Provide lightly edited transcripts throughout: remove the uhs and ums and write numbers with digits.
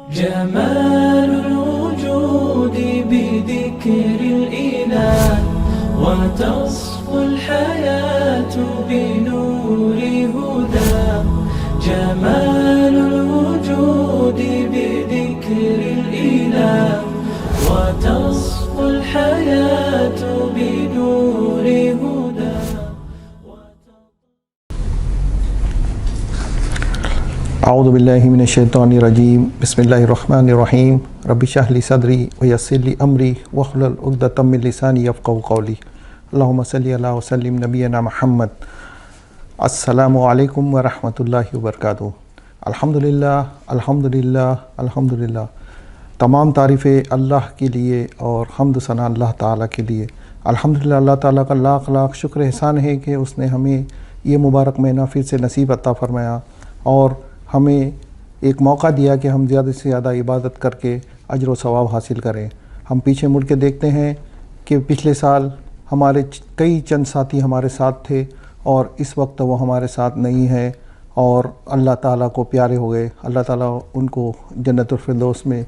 جمال الوجود بذكر الإله وتصفو الحياة بنور هداه. جمال الوجود بذكر الإله وتصفو الحياة بنور هداه. اعوذ باللہ من الشیطان الرجیم. بسم اللہ الرحمن الرحیم. رب اشرح لی صدری ویسر لی امری واحلل عقدۃ من لسانی یفقہوا قولی. اللہم صلی علی وسلم نبینا محمد. السلام علیکم ورحمۃ اللہ وبرکاتہ. الحمدللہ الحمدللہ الحمدللہ. تمام تعریفیں اللہ کے لیے اور حمد و ثنا اللہ تعالیٰ کے لیے. الحمدللہ اللہ تعالیٰ کا لاکھ لاکھ شکر احسان ہے کہ اس نے ہمیں یہ مبارک مہینہ پھر سے نصیب عطا فرمایا اور ہمیں ایک موقع دیا کہ ہم زیادہ سے زیادہ عبادت کر کے اجر و ثواب حاصل کریں. ہم پیچھے مڑ کے دیکھتے ہیں کہ پچھلے سال ہمارے کئی چند ساتھی ہمارے ساتھ تھے اور اس وقت وہ ہمارے ساتھ نہیں ہے اور اللہ تعالیٰ کو پیارے ہو گئے. اللہ تعالیٰ ان کو جنت الفردوس میں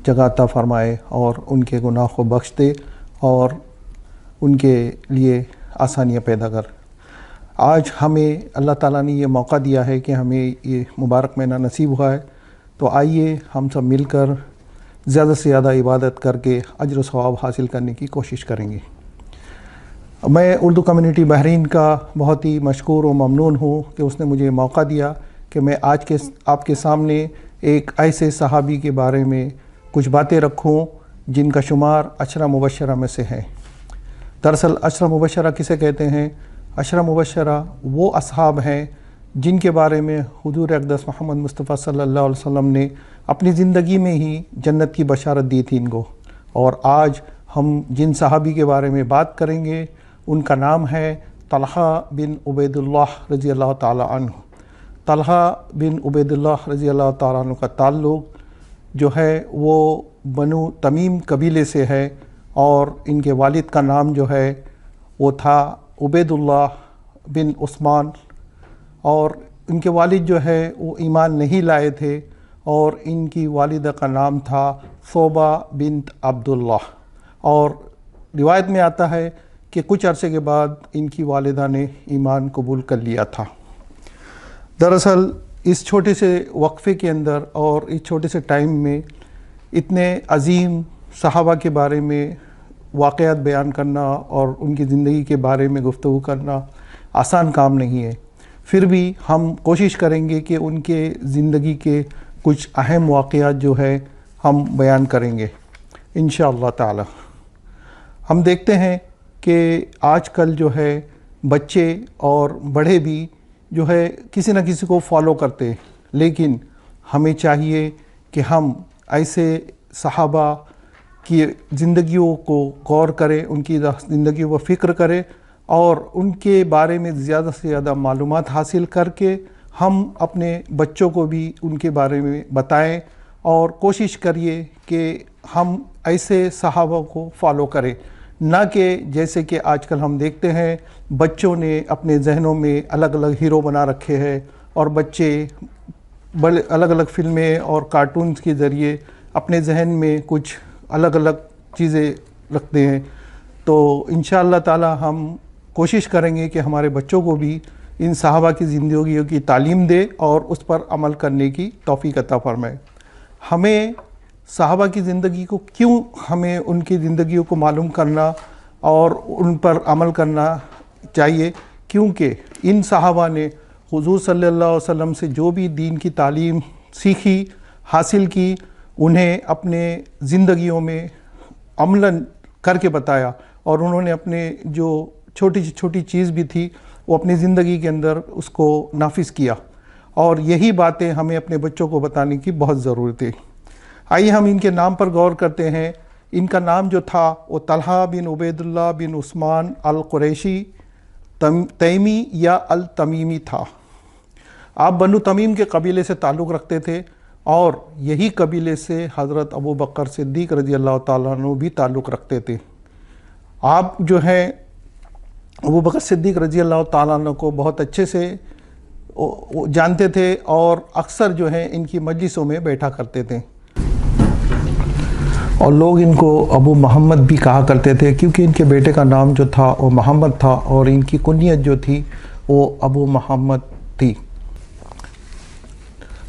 جگہ عطا فرمائے اور ان کے گناہ کو بخش دے اور ان کے لیے آسانیاں پیدا کر. آج ہمیں اللہ تعالیٰ نے یہ موقع دیا ہے کہ ہمیں یہ مبارک مہینہ نصیب ہوا ہے، تو آئیے ہم سب مل کر زیادہ سے زیادہ عبادت کر کے اجر و ثواب حاصل کرنے کی کوشش کریں گے. میں اردو کمیونٹی بحرین کا بہت ہی مشکور و ممنون ہوں کہ اس نے مجھے موقع دیا کہ میں آج آپ کے سامنے ایک ایسے صحابی کے بارے میں کچھ باتیں رکھوں جن کا شمار عشرہ مبشرہ میں سے ہے. دراصل عشرہ مبشرہ کسے کہتے ہیں؟ عشرہ مبشرہ وہ اصحاب ہیں جن کے بارے میں حضور اقدس محمد مصطفیٰ صلی اللہ علیہ وسلم نے اپنی زندگی میں ہی جنت کی بشارت دی تھی ان کو. اور آج ہم جن صحابی کے بارے میں بات کریں گے ان کا نام ہے طلحہ بن عبید اللہ رضی اللہ تعالیٰ عنہ. طلحہ بن عبید اللہ رضی اللہ تعالیٰ عنہ کا تعلق جو ہے وہ بنو تمیم قبیلے سے ہے اور ان کے والد کا نام جو ہے وہ تھا عبید اللہ بن عثمان اور ان کے والد جو ہے وہ ایمان نہیں لائے تھے اور ان کی والدہ کا نام تھا صوبہ بنت عبداللہ. اور روایت میں آتا ہے کہ کچھ عرصے کے بعد ان کی والدہ نے ایمان قبول کر لیا تھا. دراصل اس چھوٹے سے وقفے کے اندر اور اس چھوٹے سے ٹائم میں اتنے عظیم صحابہ کے بارے میں واقعات بیان کرنا اور ان کی زندگی کے بارے میں گفتگو کرنا آسان کام نہیں ہے. پھر بھی ہم کوشش کریں گے کہ ان کے زندگی کے کچھ اہم واقعات جو ہے ہم بیان کریں گے انشاءاللہ تعالی. ہم دیکھتے ہیں کہ آج کل جو ہے بچے اور بڑے بھی جو ہے کسی نہ کسی کو فالو کرتے ہیں، لیکن ہمیں چاہیے کہ ہم ایسے صحابہ کی زندگیوں کو غور کریں، ان کی زندگیوں کو فکر کریں اور ان کے بارے میں زیادہ سے زیادہ معلومات حاصل کر کے ہم اپنے بچوں کو بھی ان کے بارے میں بتائیں اور کوشش کریے کہ ہم ایسے صحابہ کو فالو کریں، نہ کہ جیسے کہ آج کل ہم دیکھتے ہیں بچوں نے اپنے ذہنوں میں الگ الگ ہیرو بنا رکھے ہیں اور بچے بڑے الگ الگ فلمیں اور کارٹونز کے ذریعے اپنے ذہن میں کچھ الگ الگ چیزیں رکھتے ہیں. تو انشاءاللہ تعالی ہم کوشش کریں گے کہ ہمارے بچوں کو بھی ان صحابہ کی زندگیوں کی تعلیم دے اور اس پر عمل کرنے کی توفیق عطا فرمائے. ہمیں صحابہ کی زندگی کو کیوں ہمیں ان کی زندگیوں کو معلوم کرنا اور ان پر عمل کرنا چاہیے؟ کیونکہ ان صحابہ نے حضور صلی اللہ علیہ وسلم سے جو بھی دین کی تعلیم سیکھی حاصل کی انہیں اپنے زندگیوں میں عملاً کر کے بتایا اور انہوں نے اپنے جو چھوٹی سے چھوٹی چیز بھی تھی وہ اپنی زندگی کے اندر اس کو نافذ کیا اور یہی باتیں ہمیں اپنے بچوں کو بتانے کی بہت ضرورت ہے. آئیے ہم ان کے نام پر غور کرتے ہیں. ان کا نام جو تھا وہ طلحہ بن عبید اللہ بن عثمان القریشی تیمی یا التمیمی تھا. آپ بنو تمیم کے قبیلے سے تعلق رکھتے تھے اور یہی قبیلے سے حضرت ابو بکر صدیق رضی اللہ تعالیٰ عنہ بھی تعلق رکھتے تھے. آپ جو ہیں ابو بکر صدیق رضی اللہ تعالیٰ عنہ کو بہت اچھے سے جانتے تھے اور اکثر جو ہیں ان کی مجلسوں میں بیٹھا کرتے تھے. اور لوگ ان کو ابو محمد بھی کہا کرتے تھے کیونکہ ان کے بیٹے کا نام جو تھا وہ محمد تھا اور ان کی کنیت جو تھی وہ ابو محمد تھی۔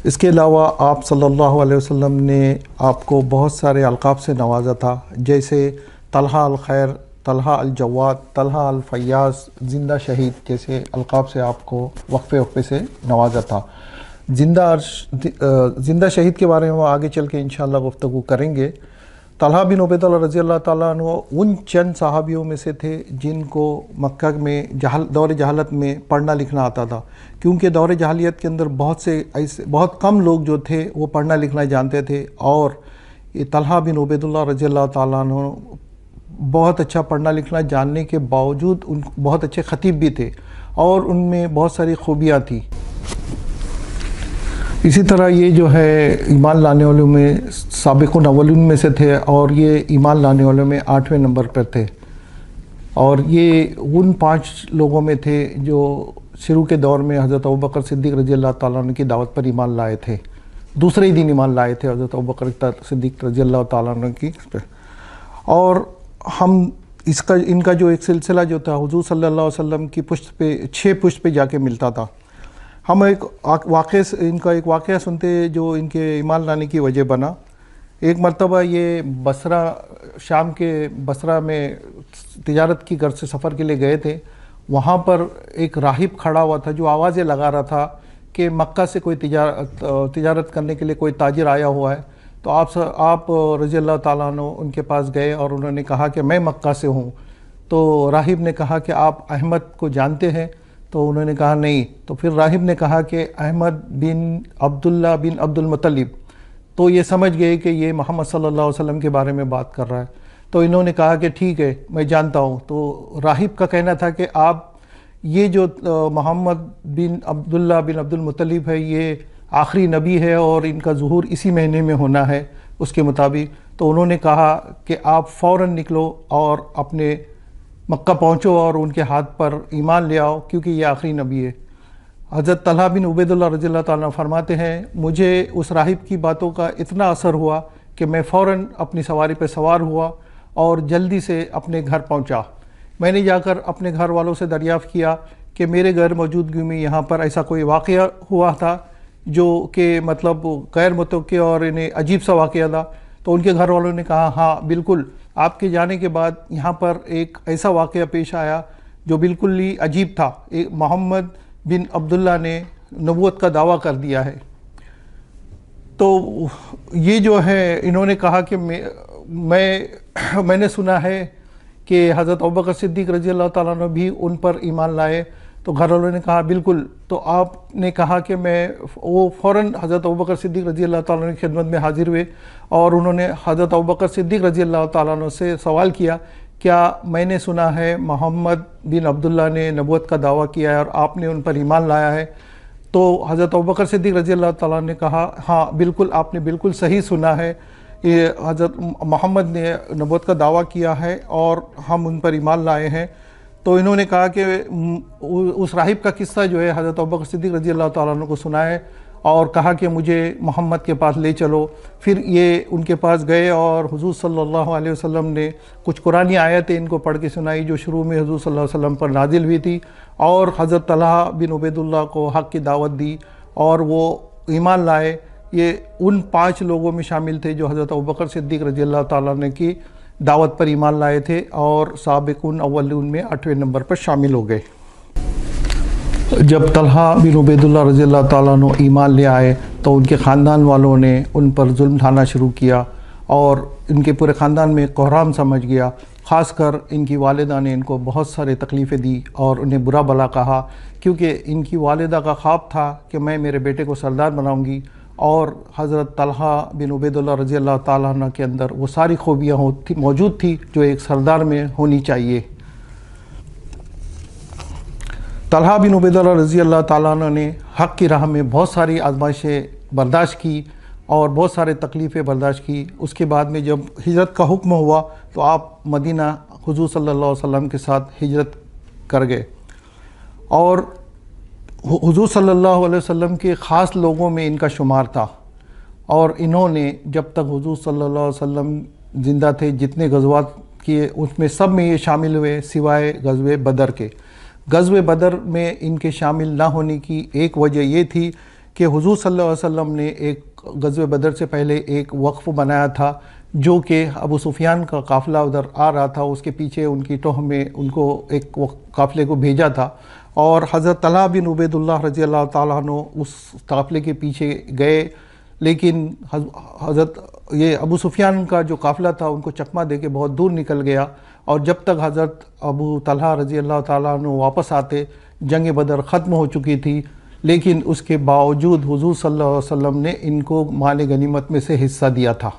اس کے علاوہ آپ صلی اللہ علیہ وسلم نے آپ کو بہت سارے القاب سے نوازا تھا، جیسے طلحہ الخیر، طلحہ الجواد، طلحہ الفیاض، زندہ شہید جیسے القاب سے آپ کو وقفے وقفے سے نوازا تھا۔ زندہ شہید کے بارے میں آگے چل کے انشاءاللہ گفتگو کریں گے۔ طلحہ بن عبید اللہ رضی اللہ تعالیٰ عنہ ان چند صحابیوں میں سے تھے جن کو مکہ میں دور جہالت میں پڑھنا لکھنا آتا تھا، کیونکہ دور جاہلیت کے اندر بہت کم لوگ جو تھے وہ پڑھنا لکھنا جانتے تھے، اور یہ طلحہ بن عبید اللہ رضی اللہ تعالیٰ عنہ بہت اچھا پڑھنا لکھنا جاننے کے باوجود ان بہت اچھے خطیب بھی تھے اور ان میں بہت ساری خوبیاں تھیں۔ اسی طرح یہ جو ہے ایمان لانے والوں میں سابقون اولین میں سے تھے، اور یہ ایمان لانے والوں میں 8ویں نمبر پر تھے، اور یہ ان 5 لوگوں میں تھے جو شروع کے دور میں حضرت ابوبکر صدیق رضی اللہ تعالیٰ عنہ کی دعوت پر ایمان لائے تھے، دوسرے ہی دن ایمان لائے تھے حضرت ابوبکر صدیق رضی اللہ تعالیٰ عنہ کی۔ اور ہم ان کا جو ایک سلسلہ جو تھا حضور صلی اللہ علیہ وسلم کی پشت پہ 6 پشت پہ جا کے ملتا تھا۔ ہم ان کا ایک واقعہ سنتے جو ان کے ایمان لانے کی وجہ بنا۔ ایک مرتبہ یہ شام کے بصرہ میں تجارت کی غرض سے سفر کے لیے گئے تھے۔ وہاں پر ایک راہب کھڑا ہوا تھا جو آوازیں لگا رہا تھا کہ مکہ سے کوئی تجارت کرنے کے لیے کوئی تاجر آیا ہوا ہے۔ تو آپ رضی اللہ تعالیٰ عنہ ان کے پاس گئے اور انہوں نے کہا کہ میں مکہ سے ہوں۔ تو راہب نے کہا کہ آپ احمد کو جانتے ہیں؟ تو انہوں نے کہا نہیں۔ تو پھر راہب نے کہا کہ احمد بن عبداللہ بن عبد المطلب۔ تو یہ سمجھ گئے کہ یہ محمد صلی اللہ علیہ وسلم کے بارے میں بات کر رہا ہے۔ تو انہوں نے کہا کہ ٹھیک ہے میں جانتا ہوں۔ تو راہب کا کہنا تھا کہ آپ یہ جو محمد بن عبداللہ بن عبد المطلب ہے یہ آخری نبی ہے اور ان کا ظہور اسی مہینے میں ہونا ہے اس کے مطابق۔ تو انہوں نے کہا کہ آپ فوراً نکلو اور اپنے مکہ پہنچو اور ان کے ہاتھ پر ایمان لے آؤ کیونکہ یہ آخری نبی ہے۔ حضرت طلحہ بن عبید اللہ رضی اللہ تعالیٰ فرماتے ہیں مجھے اس راہب کی باتوں کا اتنا اثر ہوا کہ میں فوراً اپنی سواری پہ سوار ہوا اور جلدی سے اپنے گھر پہنچا۔ میں نے جا کر اپنے گھر والوں سے دریافت کیا کہ میرے غیر موجودگی میں یہاں پر ایسا کوئی واقعہ ہوا تھا جو کہ مطلب غیر متوقع اور انہیں عجیب سا واقعہ تھا۔ تو ان کے گھر والوں نے کہا ہاں بالکل، آپ کے جانے کے بعد یہاں پر ایک ایسا واقعہ پیش آیا جو بالکل ہی عجیب تھا۔ محمد بن عبداللہ نے نبوت کا دعویٰ کر دیا ہے۔ تو یہ جو ہے انہوں نے کہا کہ میں نے سنا ہے کہ حضرت ابوبکر صدیق رضی اللہ تعالیٰ عنہ بھی ان پر ایمان لائے۔ تو گھر والوں نے کہا بالکل۔ تو آپ نے کہا کہ وہ فوراً حضرت ابوبکر صدیق رضی اللہ تعالیٰ عنہ کی خدمت میں حاضر ہوئے اور انہوں نے حضرت ابوبکر صدیق رضی اللہ تعالیٰ عنہ سے سوال کیا کیا میں نے سنا ہے محمد بن عبداللہ نے نبوت کا دعویٰ کیا ہے اور آپ نے ان پر ایمان لایا ہے؟ تو حضرت ابوبکر صدیق رضی اللہ تعالیٰ نے کہا ہاں بالکل، آپ نے بالکل صحیح سنا ہے، یہ حضرت محمد نے نبوت کا دعویٰ کیا ہے اور ہم ان پر ایمان لائے ہیں۔ تو انہوں نے کہا کہ اس راہب کا قصہ جو ہے حضرت ابوبکر صدیق رضی اللہ تعالیٰ عنہ کو سنائے اور کہا کہ مجھے محمد کے پاس لے چلو۔ پھر یہ ان کے پاس گئے اور حضور صلی اللہ علیہ وسلم نے کچھ قرآنی آیتیں ان کو پڑھ کے سنائی جو شروع میں حضور صلی اللہ علیہ وسلم پر نازل ہوئی تھی، اور حضرت طلحہ بن عبید اللہ کو حق کی دعوت دی اور وہ ایمان لائے۔ یہ ان 5 لوگوں میں شامل تھے جو حضرت ابوبکر صدیق رضی اللہ تعالیٰ عنہ کی دعوت پر ایمان لائے تھے اور سابقون اولون میں 8ویں نمبر پر شامل ہو گئے۔ جب طلحہ بن عبید اللہ رضی اللہ تعالیٰ عنہ ایمان لے آئے تو ان کے خاندان والوں نے ان پر ظلم ڈھانا شروع کیا اور ان کے پورے خاندان میں کوحرام سمجھ گیا۔ خاص کر ان کی والدہ نے ان کو بہت سارے تکلیفیں دی اور انہیں برا بھلا کہا، کیونکہ ان کی والدہ کا خواب تھا کہ میں میرے بیٹے کو سردار بناؤں گی، اور حضرت طلحہ بن عبید اللہ رضی اللہ تعالیٰ عنہ کے اندر وہ ساری خوبیاں موجود تھی جو ایک سردار میں ہونی چاہیے۔ طلحہ بن عبید اللہ رضی اللہ تعالیٰ عنہ نے حق کی راہ میں بہت ساری آزمائشیں برداشت کی اور بہت سارے تکلیفیں برداشت کی۔ اس کے بعد میں جب ہجرت کا حکم ہوا تو آپ مدینہ حضور صلی اللہ علیہ وسلم کے ساتھ ہجرت کر گئے، اور حضور صلی اللہ علیہ وسلم کے خاص لوگوں میں ان کا شمار تھا، اور انہوں نے جب تک حضور صلی اللہ علیہ وسلم زندہ تھے جتنے غزوات کیے اس میں سب میں یہ شامل ہوئے سوائے غزوہ بدر کے۔ غزوہ بدر میں ان کے شامل نہ ہونے کی ایک وجہ یہ تھی کہ حضور صلی اللہ علیہ وسلم نے ایک غزوہ بدر سے پہلے ایک وقف بنایا تھا جو کہ ابو سفیان کا قافلہ ادھر آ رہا تھا، اس کے پیچھے ان کی ٹوہ میں ان کو ایک قافلے کو بھیجا تھا، اور حضرت طلحہ بن عبید اللہ رضی اللہ تعالیٰ عنہ اس قافلے کے پیچھے گئے، لیکن حضرت یہ ابو سفیان کا جو قافلہ تھا ان کو چکمہ دے کے بہت دور نکل گیا، اور جب تک حضرت ابو طلحہ رضی اللہ تعالیٰ عنہ واپس آتے جنگ بدر ختم ہو چکی تھی، لیکن اس کے باوجود حضور صلی اللہ علیہ وسلم نے ان کو مال غنیمت میں سے حصہ دیا تھا۔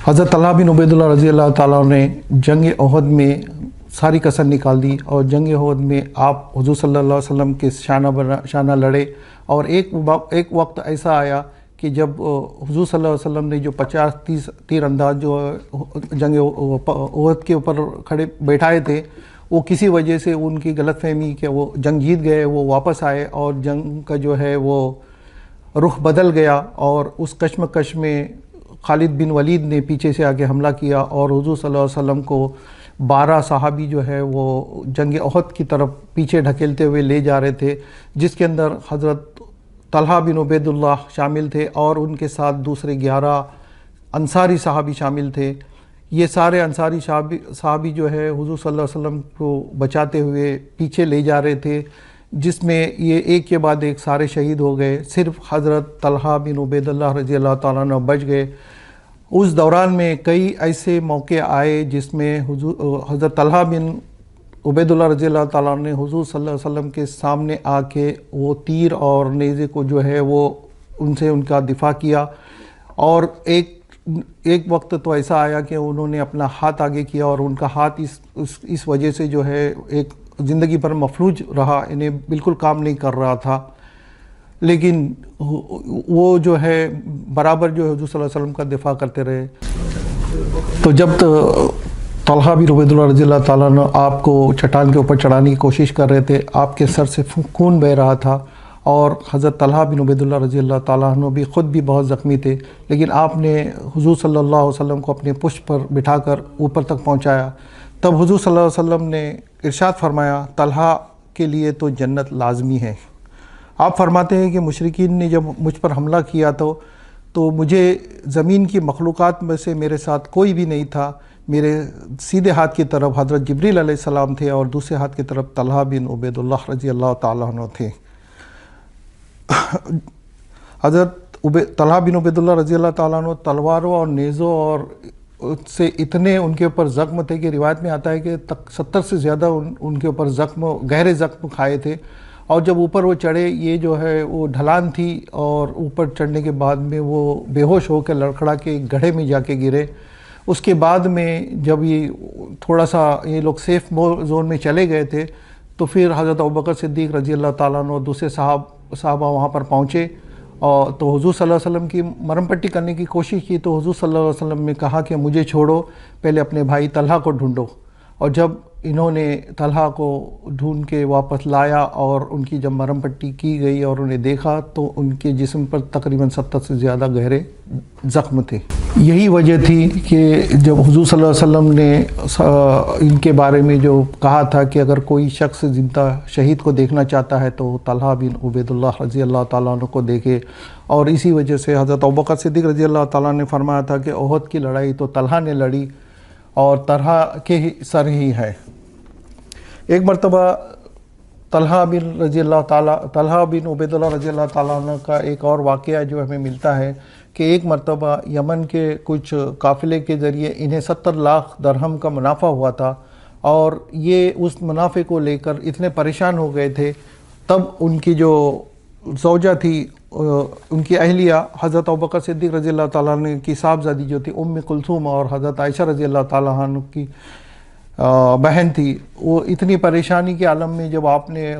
حضرت طلحہ بن عبید اللہ رضی اللہ تعالیٰ نے جنگ احد میں ساری کسر نکال دی، اور جنگ احد میں آپ حضور صلی اللہ علیہ وسلم کے شانہ لڑے، اور ایک وقت ایسا آیا کہ جب حضور صلی اللہ علیہ وسلم نے جو 50 تیر انداز جو جنگ احد کے اوپر کھڑے بیٹھائے تھے، وہ کسی وجہ سے ان کی غلط فہمی کہ وہ جنگ جیت گئے، وہ واپس آئے اور جنگ کا جو ہے وہ رخ بدل گیا، اور اس کشمکش میں خالد بن ولید نے پیچھے سے آگے حملہ کیا، اور حضور صلی اللہ علیہ وسلم کو 12 صحابی جو ہے وہ جنگ احد کی طرف پیچھے ڈھکیلتے ہوئے لے جا رہے تھے، جس کے اندر حضرت طلحہ بن عبید اللہ شامل تھے، اور ان کے ساتھ دوسرے 11 انصاری صحابی شامل تھے۔ یہ سارے انصاری صحابی جو ہے حضور صلی اللہ علیہ وسلم کو بچاتے ہوئے پیچھے لے جا رہے تھے، جس میں یہ ایک کے بعد ایک سارے شہید ہو گئے، صرف حضرت طلحہ بن عبید اللہ رضی اللہ تعالیٰ عنہ بچ گئے۔ اس دوران میں کئی ایسے موقع آئے جس میں حضرت طلحہ بن عبید اللہ رضی اللہ تعالیٰ عنہ نے حضور صلی اللہ علیہ وسلم کے سامنے آ کے وہ تیر اور نیزے کو جو ہے وہ ان سے ان کا دفاع کیا، اور ایک وقت تو ایسا آیا کہ انہوں نے اپنا ہاتھ آگے کیا، اور ان کا ہاتھ اس وجہ سے جو ہے ایک زندگی پر مفلوج رہا، انہیں بالکل کام نہیں کر رہا تھا، لیکن وہ جو ہے برابر جو ہے حضور صلی اللہ علیہ وسلم کا دفاع کرتے رہے۔ تو جب طلحہ بن عبید اللہ رضی اللہ تعالیٰ عنہ آپ کو چٹان کے اوپر چڑھانے کی کوشش کر رہے تھے، آپ کے سر سے خون بہہ رہا تھا، اور حضرت طلحہ بن عبید اللہ رضی اللہ تعالیٰ عنہ بھی خود بھی بہت زخمی تھے، لیکن آپ نے حضور صلی اللہ علیہ وسلم کو اپنے پشت پر بٹھا کر اوپر تک پہنچایا۔ تب حضور صلی اللہ علیہ وسلم نے ارشاد فرمایا، طلحہ کے لیے تو جنت لازمی ہے۔ آپ فرماتے ہیں کہ مشرکین نے جب مجھ پر حملہ کیا تو مجھے زمین کی مخلوقات میں سے میرے ساتھ کوئی بھی نہیں تھا، میرے سیدھے ہاتھ کی طرف حضرت جبریل علیہ السلام تھے، اور دوسرے ہاتھ کی طرف طلحہ بن عبید اللہ رضی اللہ تعالیٰ عنہ تھے۔ حضرت طلحہ بن عبید اللہ رضی اللہ تعالیٰ عنہ تلواروں اور نیزوں اور سے اتنے ان کے اوپر زخم تھے کہ روایت میں آتا ہے کہ 70 سے زیادہ ان کے اوپر گہرے زخم کھائے تھے، اور جب اوپر وہ چڑھے، یہ جو ہے وہ ڈھلان تھی، اور اوپر چڑھنے کے بعد میں وہ بے ہوش ہو کے لڑکھڑا کے گڑھے میں جا کے گرے۔ اس کے بعد میں جب یہ تھوڑا سا یہ لوگ سیف زون میں چلے گئے تھے، تو پھر حضرت ابوبکر صدیق رضی اللہ تعالیٰ عنہ اور دوسرے صحابہ وہاں پر پہنچے، اور تو حضور صلی اللہ علیہ وسلم کی مرہم پٹی کرنے کی کوشش کی، تو حضور صلی اللہ علیہ وسلم نے کہا کہ مجھے چھوڑو، پہلے اپنے بھائی طلحہ کو ڈھونڈو، اور جب انہوں نے طلحہ کو ڈھونڈ کے واپس لایا، اور ان کی جب مرہم پٹی کی گئی اور انہیں دیکھا تو ان کے جسم پر تقریباً 70 سے زیادہ گہرے زخم تھے۔ یہی وجہ تھی کہ جب حضور صلی اللہ علیہ وسلم نے ان کے بارے میں جو کہا تھا کہ اگر کوئی شخص زندہ شہید کو دیکھنا چاہتا ہے تو طلحہ بن عبید اللہ رضی اللہ تعالیٰ عنہ کو دیکھے، اور اسی وجہ سے حضرت ابوبکر صدیق رضی اللہ تعالیٰ نے فرمایا تھا کہ احد کی لڑائی تو طلحہ نے لڑی، اور طلحہ کے ہی سر ہی ہے۔ ایک مرتبہ طلحہ بن عبید اللہ رضی اللہ تعالیٰ عنہ کا ایک اور واقعہ جو ہمیں ملتا ہے کہ ایک مرتبہ یمن کے کچھ قافلے کے ذریعے انہیں 70 لاکھ درہم کا منافع ہوا تھا، اور یہ اس منافع کو لے کر اتنے پریشان ہو گئے تھے۔ تب ان کی جو زوجہ تھی، ان کی اہلیہ حضرت ابوبکر صدیق رضی اللہ تعالیٰ عنہ کی صاحبزادی جو تھی ام کلثوم، اور حضرت عائشہ رضی اللہ تعالیٰ عنہ کی بہن تھی، وہ اتنی پریشانی کے عالم میں جب آپ نے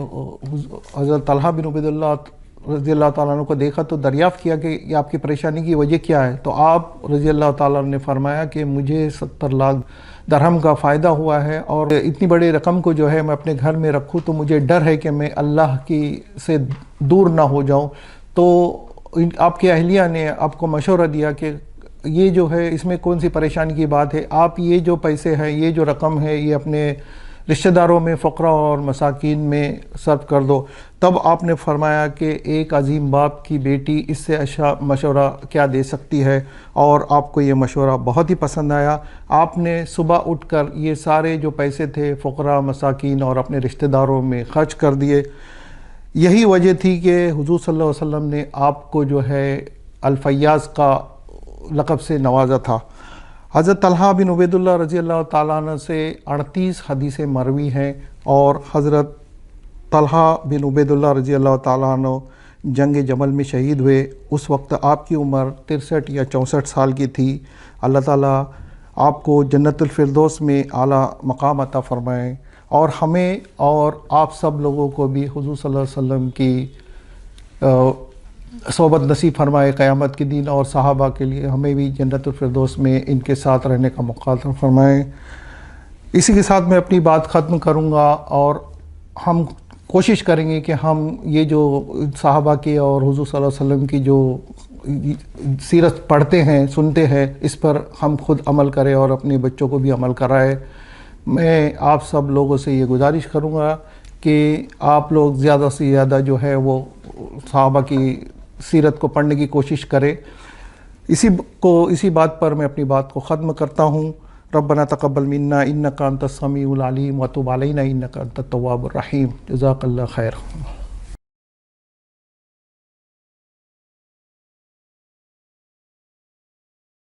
حضرت طلحہ بن عبید اللہ رضی اللہ تعالیٰ عنہ کو دیکھا تو دریافت کیا کہ یہ آپ کی پریشانی کی وجہ کیا ہے، تو آپ رضی اللہ تعالیٰ عنہ نے فرمایا کہ مجھے 70 لاکھ درہم کا فائدہ ہوا ہے، اور اتنی بڑی رقم کو جو ہے میں اپنے گھر میں رکھوں تو مجھے ڈر ہے کہ میں اللہ کی سے دور نہ ہو جاؤں۔ تو آپ کی اہلیہ نے آپ کو مشورہ دیا کہ یہ جو ہے اس میں کون سی پریشانی کی بات ہے؟ آپ یہ جو پیسے ہیں، یہ جو رقم ہے، یہ اپنے رشتہ داروں میں، فقراء اور مساکین میں صرف کر دو۔ تب آپ نے فرمایا کہ ایک عظیم باپ کی بیٹی اس سے اچھا مشورہ کیا دے سکتی ہے، اور آپ کو یہ مشورہ بہت ہی پسند آیا۔ آپ نے صبح اٹھ کر یہ سارے جو پیسے تھے فقراء، مساکین اور اپنے رشتہ داروں میں خرچ کر دیے۔ یہی وجہ تھی کہ حضور صلی اللہ علیہ وسلم نے آپ کو جو ہے الفیاض کا لقب سے نوازا تھا۔ حضرت طلحہ بن عبید اللہ رضی اللہ تعالیٰ عنہ سے 38 حدیثیں مروی ہیں، اور حضرت طلحہ بن عبید اللہ رضی اللہ تعالیٰ عنہ جنگ جمل میں شہید ہوئے۔ اس وقت آپ کی عمر 63 یا 64 سال کی تھی۔ اللہ تعالیٰ آپ کو جنت الفردوس میں اعلیٰ مقام عطا فرمائیں، اور ہمیں اور آپ سب لوگوں کو بھی حضور صلی اللہ علیہ وسلم کی صحبت نصیب فرمائے قیامت کے دن، اور صحابہ کے لیے ہمیں بھی جنت الفردوس میں ان کے ساتھ رہنے کا موقع عطا فرمائے۔ اسی کے ساتھ میں اپنی بات ختم کروں گا، اور ہم کوشش کریں گے کہ ہم یہ جو صحابہ کی اور حضور صلی اللہ علیہ وسلم کی جو سیرت پڑھتے ہیں، سنتے ہیں، اس پر ہم خود عمل کریں اور اپنے بچوں کو بھی عمل کرائے۔ میں آپ سب لوگوں سے یہ گزارش کروں گا کہ آپ لوگ زیادہ سے زیادہ جو ہے وہ صحابہ کی سیرت کو پڑھنے کی کوشش کریں۔ اسی بات پر میں اپنی بات کو ختم کرتا ہوں۔ ربنا تقبل منا انک انت السمیع العلیم وتب علینا انک انت التواب الرحیم۔ جزاک اللہ خیر۔